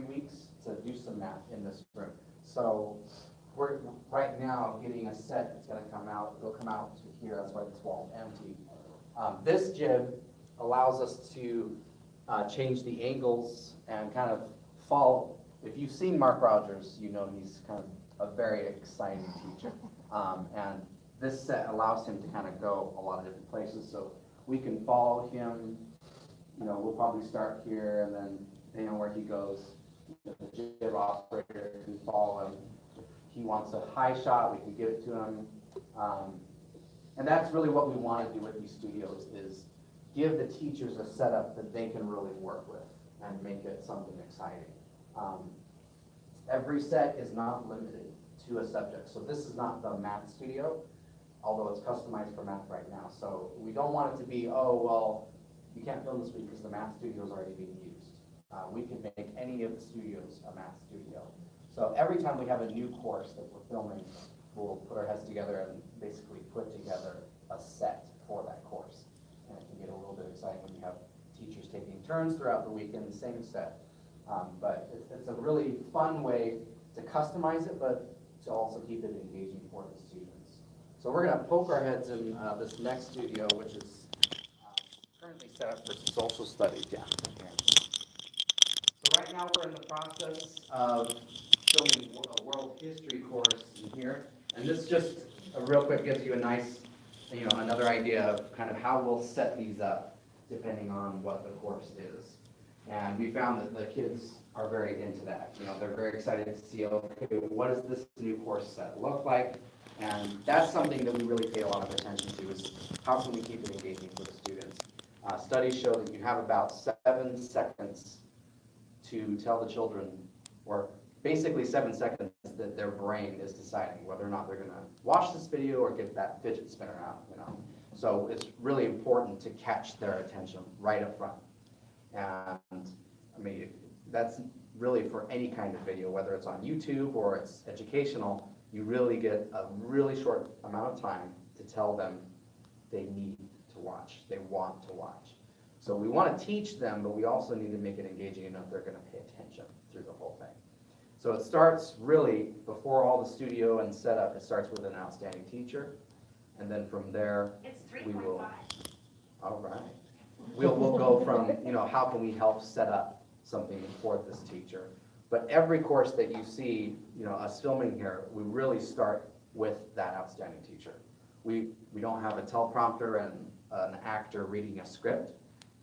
3 weeks to do some math in this room. So we're right now getting a set that's going to come out. It'll come out to here. That's why this wall's empty. This jib allows us to change the angles and kind of fall. If you've seen Mark Rogers, you know he's kind of a very exciting teacher. And this set allows him to kind of go a lot of different places. So we can follow him. You know, we'll probably start here, and then depending on where he goes, the jib operator can follow him. If he wants a high shot, we can give it to him. And that's really what we want to do with these studios, is give the teachers a setup that they can really work with and make it something exciting. Every set is not limited to a subject. So this is not the math studio, although it's customized for math right now. So we don't want it to be, oh, well, you can't film this week because the math studio is already being used. We can make any of the studios a math studio. So every time we have a new course that we're filming, we'll put our heads together and basically put together a set for that course. And it can get a little bit exciting when you have teachers taking turns throughout the week in the same set. But it's a really fun way to customize it, but to also keep it engaging for the students. So we're going to poke our heads in this next studio, which is currently set up for social studies. Yeah. Okay. So right now we're in the process of filming a world history course in here, and this just real quick gives you a nice, another idea of kind of how we'll set these up depending on what the course is. And we found that the kids are very into that. They're very excited to see, okay, what does this new course set look like? And that's something that we really pay a lot of attention to, is how can we keep it engaging for the students? Studies show that you have about 7 seconds to tell the children, or basically 7 seconds that their brain is deciding whether or not they're going to watch this video or get that fidget spinner out. So it's really important to catch their attention right up front. And I mean, that's really for any kind of video, whether it's on YouTube or it's educational. You really get a really short amount of time to tell them they need to watch, they want to watch. So we want to teach them, but we also need to make it engaging enough they're going to pay attention through the whole thing. So it starts really before all the studio and setup. It starts with an outstanding teacher, and then from there we will. All right. We'll go from how can we help set up something for this teacher. But every course that you see us filming here, we really start with that outstanding teacher. We don't have a teleprompter and an actor reading a script.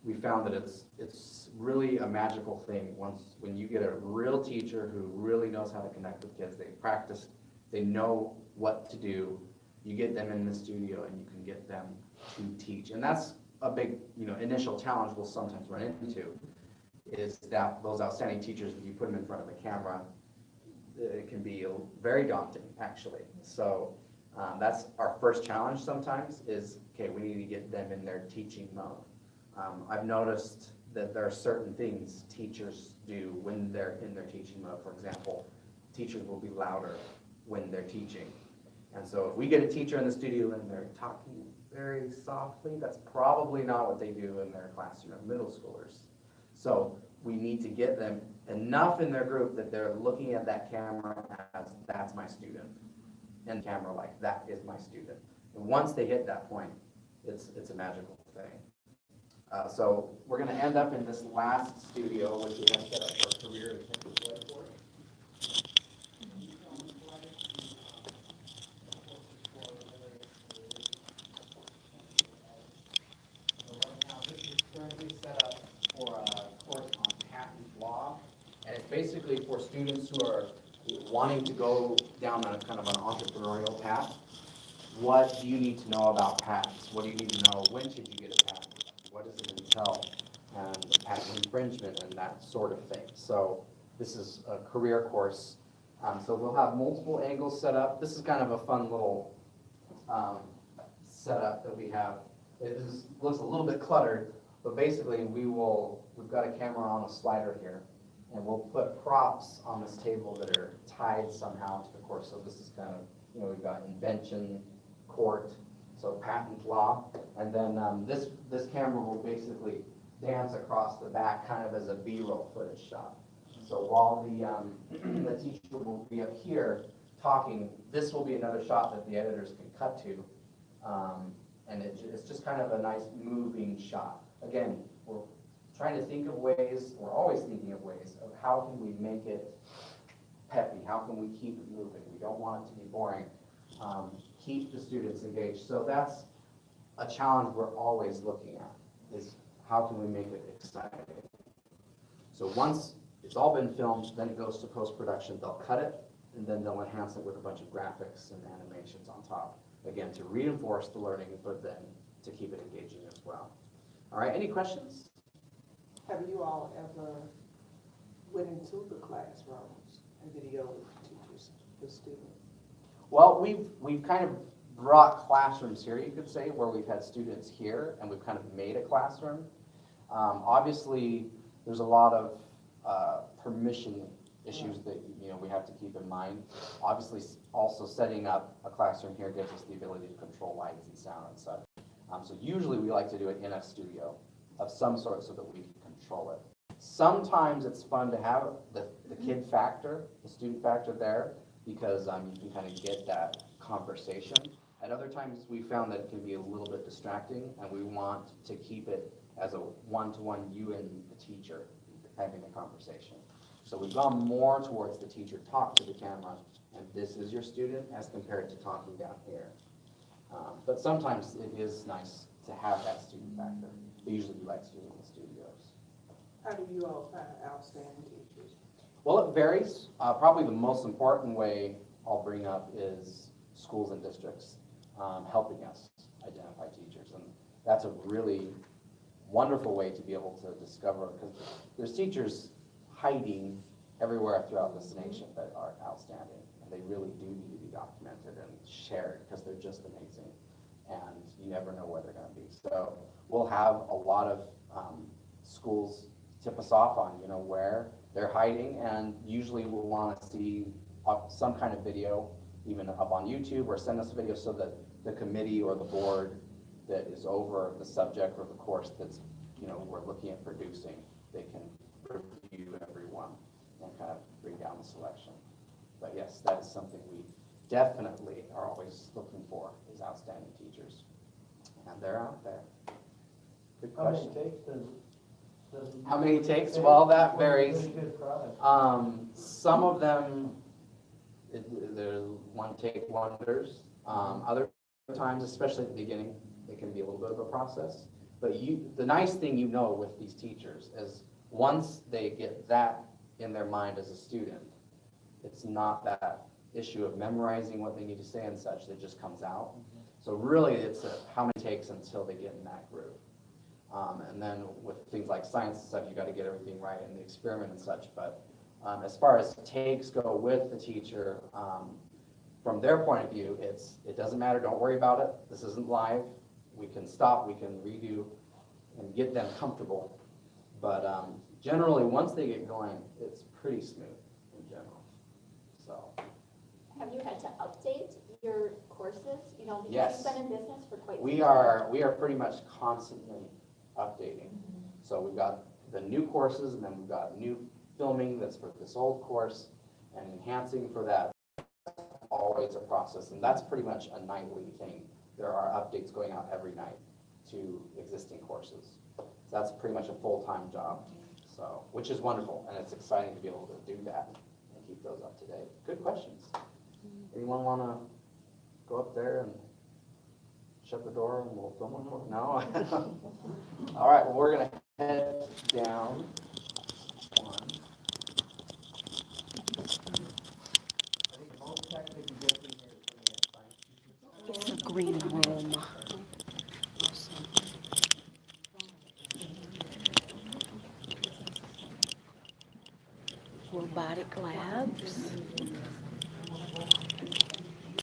We found that it's really a magical thing when you get a real teacher who really knows how to connect with kids. They practice, they know what to do. You get them in the studio and you can get them to teach. And that's a big initial challenge we'll sometimes run into, is that those outstanding teachers, if you put them in front of the camera, it can be very daunting, actually. So that's our first challenge sometimes, is, okay, we need to get them in their teaching mode. I've noticed that there are certain things teachers do when they're in their teaching mode. For example, teachers will be louder when they're teaching. And so if we get a teacher in the studio and they're talking very softly, that's probably not what they do in their classroom of middle schoolers. So we need to get them enough in their group that they're looking at that camera as, that's my student, and camera like, that is my student. And once they hit that point, it's a magical thing. So we're going to end up in this last studio, which we have set up for career and for. Set up for a course on patent law, and it's basically for students who are wanting to go down a kind of an entrepreneurial path. What do you need to know about patents? What do you need to know? When should you get a patent? What does it entail? And patent infringement and that sort of thing. So this is a career course. So we'll have multiple angles set up. This is kind of a fun little setup that we have. Looks a little bit cluttered. But basically, we've got a camera on a slider here, and we'll put props on this table that are tied somehow to the course. So this is kind of, we've got invention, court, so patent law, and then this camera will basically dance across the back, kind of as a B-roll footage shot. So while the, the teacher will be up here talking, this will be another shot that the editors can cut to. And it's just kind of a nice moving shot. Again, we're trying to think of ways, we're always thinking of ways of how can we make it peppy, how can we keep it moving? We don't want it to be boring. Keep the students engaged. So that's a challenge we're always looking at, is how can we make it exciting? So once it's all been filmed, then it goes to post-production, they'll cut it, and then they'll enhance it with a bunch of graphics and animations on top. Again, to reinforce the learning, but then to keep it engaging as well. All right, any questions? Have you all ever went into the classrooms and videoed teachers, the students? Well, we've kind of brought classrooms here, you could say, where we've had students here, and we've kind of made a classroom. Obviously, there's a lot of permission issues that we have to keep in mind. Obviously, also setting up a classroom here gives us the ability to control lights and sound and such. So usually we like to do it in a studio of some sort so that we can control it. Sometimes it's fun to have the kid factor, the student factor there, because you can kind of get that conversation. At other times we found that it can be a little bit distracting, and we want to keep it as a one-to-one, you and the teacher having a conversation. So we've gone more towards the teacher talk to the camera, and this is your student, as compared to talking down here. But sometimes it is nice to have that student factor. But usually we like to do it in the studios. How do you all find outstanding teachers? Well, it varies. Probably the most important way I'll bring up is schools and districts helping us identify teachers. And that's a really wonderful way to be able to discover, because there's teachers hiding everywhere throughout this nation that are outstanding. And they really do need to be documented and shared, because they're just amazing. And you never know where they're going to be. So we'll have a lot of schools tip us off on, where they're hiding, and usually we'll want to see some kind of video, even up on YouTube, or send us a video so that the committee or the board that is over the subject or the course that's, we're looking at producing, they can review everyone and kind of bring down the selection. But yes, that is something we definitely are always looking for, is outstanding teachers. And they're out there. Good question. How many takes? Well, that varies. Some of them, they're one-take wonders. Other times, especially at the beginning, it can be a little bit of a process. But the nice thing with these teachers is once they get that in their mind as a student, it's not that issue of memorizing what they need to say and such that just comes out. So really, it's how many takes until they get in that groove. And then with things like science and stuff, you got to get everything right in the experiment and such. But as far as takes go with the teacher, from their point of view, it doesn't matter. Don't worry about it. This isn't live. We can stop. We can redo and get them comfortable. But generally, once they get going, it's pretty smooth in general. So. Have you had to update your courses? Because Yes. you've been in business for quite some We time. are pretty much constantly updating. So we've got the new courses, and then we've got new filming that's for this old course, and enhancing for that. Always a process, and that's pretty much a nightly thing. There are updates going out every night to existing courses. So that's pretty much a full-time job. So, which is wonderful, and it's exciting to be able to do that and keep those up to date. Good questions. Anyone want to go up there and shut the door and we'll film it? No? All right, well, we're going to head down one. I think most technically can get through here is looking at science. It's a green room. Robotic labs.